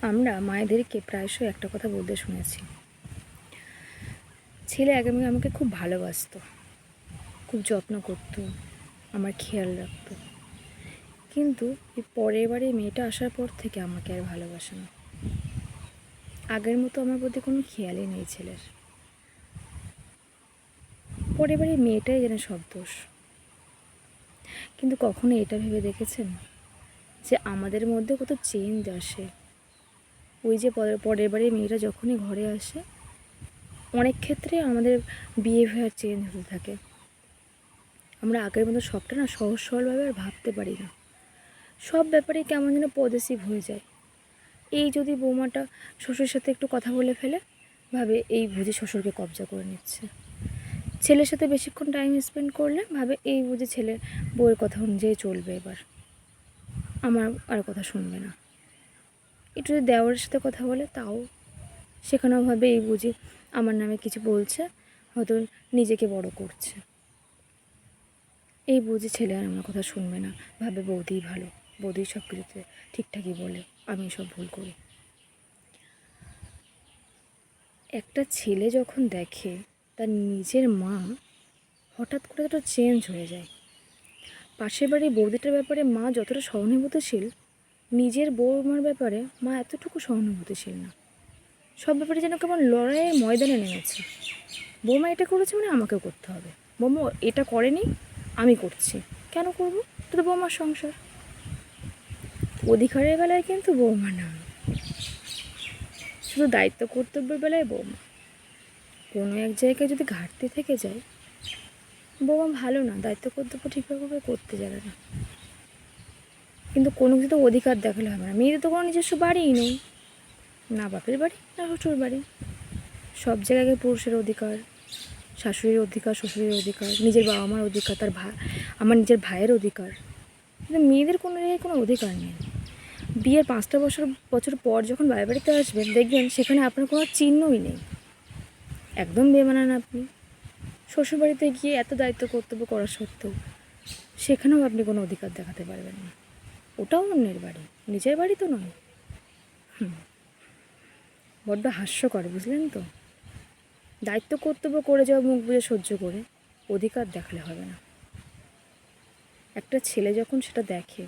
আমরা মায়েদেরকে প্রায়শই একটা কথা বলতে শুনেছি, ছেলে আগে আমাকে খুব ভালোবাসতো, খুব যত্ন করতো, আমার খেয়াল রাখতো, কিন্তু এই পরের বারে মেয়েটা আসার পর থেকে আমাকে আর ভালোবাসে না। আগের মতো আমার প্রতি কোনো খেয়ালই নেই ছেলের। পরের বারে মেয়েটাই যেন সব দোষ। কিন্তু কখনো এটা ভেবে দেখেছেন যে আমাদের মধ্যে কত চেঞ্জ আসে? ওই যে পরের বারে মেয়েটা যখনই ঘরে আসে, অনেক ক্ষেত্রে আমাদের বিহেভিয়ার চেঞ্জ হতে থাকে। আমরা আগের মতো সবটা না সহজ সরলভাবে আর ভাবতে পারি না। সব ব্যাপারেই কেমন যেন পজেসিভ হয়ে যায়। এই যদি বৌমাটা শ্বশুরের সাথে একটু কথা বলে ফেলে, ভাবে এই বুঝি শ্বশুরকে কবজা করে নিচ্ছে। ছেলের সাথে বেশিক্ষণ টাইম স্পেন্ড করলে ভাবে এই বুঝি ছেলে বউয়ের কথা অনুযায়ী চলবে, এবার আমার আর কথা শুনবে না। একটু যদি দেওরের সাথে কথা বলে, তাও সেখানেও ভাবে এই বুঝি আমার নামে কিছু বলছে, হয়তো নিজেকে বড় করছে। এই বুঝি ছেলে আর আমার কথা শুনবে না, ভাবে বৌদিই ভালো, বৌদি সব কিছুতে ঠিকঠাকই বলে, আমি সব ভুল করি। একটা ছেলে যখন দেখে তার নিজের মা হঠাৎ করে একটা চেঞ্জ হয়ে যায়, পাশের বাড়ির বৌদিটার ব্যাপারে মা যতটা সহানুভূতিশীল, নিজের বৌমার ব্যাপারে মা এতটুকু সহানুভূতিশীল না। সব ব্যাপারে যেন কেমন লড়াইয়ের ময়দানে নেমেছে। বৌমা এটা করেছে মানে আমাকেও করতে হবে, বৌমা এটা করেনি আমি করছি, কেন করবো? এটা তো বৌমার সংসার। অধিকারের বেলায় কিন্তু বৌমা না, শুধু দায়িত্ব কর্তব্যের বেলায় বৌমা। কোনো এক জায়গায় যদি ঘাটতি থেকে যায়, বৌমা ভালো না, দায়িত্ব কর্তব্য ঠিকভাবে করতে যাবে না। কিন্তু কোনো কিছু তো অধিকার দেখালে হবে না। মেয়েদের তো কোনো নিজস্ব বাড়িই নেই, না বাপের বাড়ি না শ্বশুর বাড়ি। সব জায়গায় পুরুষের অধিকার, শাশুড়ির অধিকার, শ্বশুরের অধিকার, নিজের বাবা মার অধিকার, তার আমার নিজের ভাইয়ের অধিকার। কিন্তু মেয়েদের কোনো জায়গায় কোনো অধিকার নেই। বিয়ের 5টা বছর পর যখন বাড়ি বাড়িতে আসবেন, দেখবেন সেখানে আপনার কোনো চিহ্নই নেই। একদম বেমানান আপনি। শ্বশুরবাড়িতে গিয়ে এত দায়িত্ব কর্তব্য করা সত্ত্বেও সেখানেও আপনি কোনো অধিকার দেখাতে পারবেন না। ওটাও অন্যের বাড়ি, নিজের বাড়ি তো নয়। বড্ড হাস্যকর, বুঝলেন তো? দায়িত্ব কর্তব্য করে যাওয়া মুখ বুঝে সহ্য করে, অধিকার দেখালে হবে না। একটা ছেলে যখন সেটা দেখে,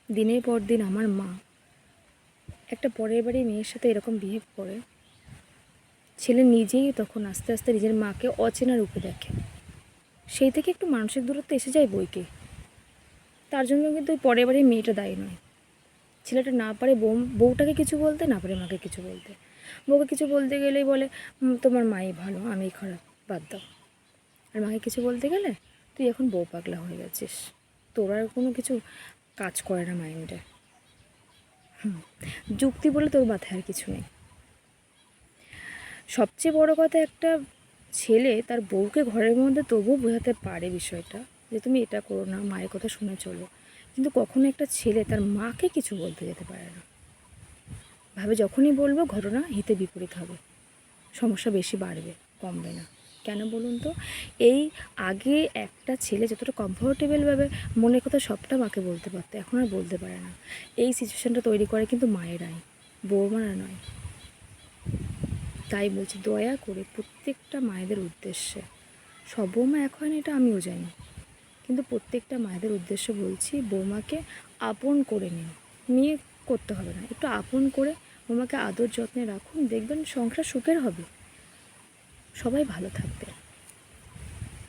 দিনের পর দিন আমার মা একটা পরের বাড়ির মেয়ের সাথে এরকম বিহেভ করে, ছেলে নিজেই তখন আস্তে আস্তে নিজের মাকে অচেনা রূপে দেখে। সেই থেকে একটু মানসিক দূরত্ব এসে যায় বইকে। তার জন্য কিন্তু ওই পরের বাড়ির মেয়েটা দায়ী নয়। ছেলেটা না পারে বউটাকে কিছু বলতে, না পারে মাকে কিছু বলতে। বউকে কিছু বলতে গেলেই বলে তোমার মাই ভালো, আমিই খারাপ, বাদ দাও। আর মাকে কিছু বলতে গেলে তুই এখন বউ পাগলা হয়ে গেছিস, তোর আর কোনো কিছু কাজ করে না মাইন্ডে। যুক্তি বলে তোর মাথায় আর কিছু নেই। সবচেয়ে বড় কথা, একটা ছেলে তার বউকে ঘরের মধ্যে তবুও বোঝাতে পারে বিষয়টা যে তুমি এটা করো না, মায়ের কথা শুনে চলো। কিন্তু কখনো একটা ছেলে তার মাকে কিছু বলতে যেতে পারে না। ভাবে যখনই বলবো ঘটনা হিতে বিপরীত হবে, সমস্যা বেশি বাড়বে, কমবে না। কেন বলুন তো? এই আগে একটা ছেলে যতটা কমফোর্টেবলভাবে মনের কথা সবটা মাকে বলতে পারতো, এখন আর বলতে পারে না। এই সিচুয়েশানটা তৈরি করে কিন্তু মায়েরাই, বৌমারা নয়। তাই বলছি, দয়া করে প্রত্যেকটা মায়েদের উদ্দেশ্যে, সব বৌমা এক হয় না এটা আমিও জানি, কিন্তু প্রত্যেকটা মায়েদের উদ্দেশ্যে বলছি, বৌমাকে আপন করে নিন। নিয়ে করতে হবে না, একটু আপন করে বৌমাকে আদর যত্নে রাখুন, দেখবেন সংসার সুখের হবে, সবাই ভালো থাকবে।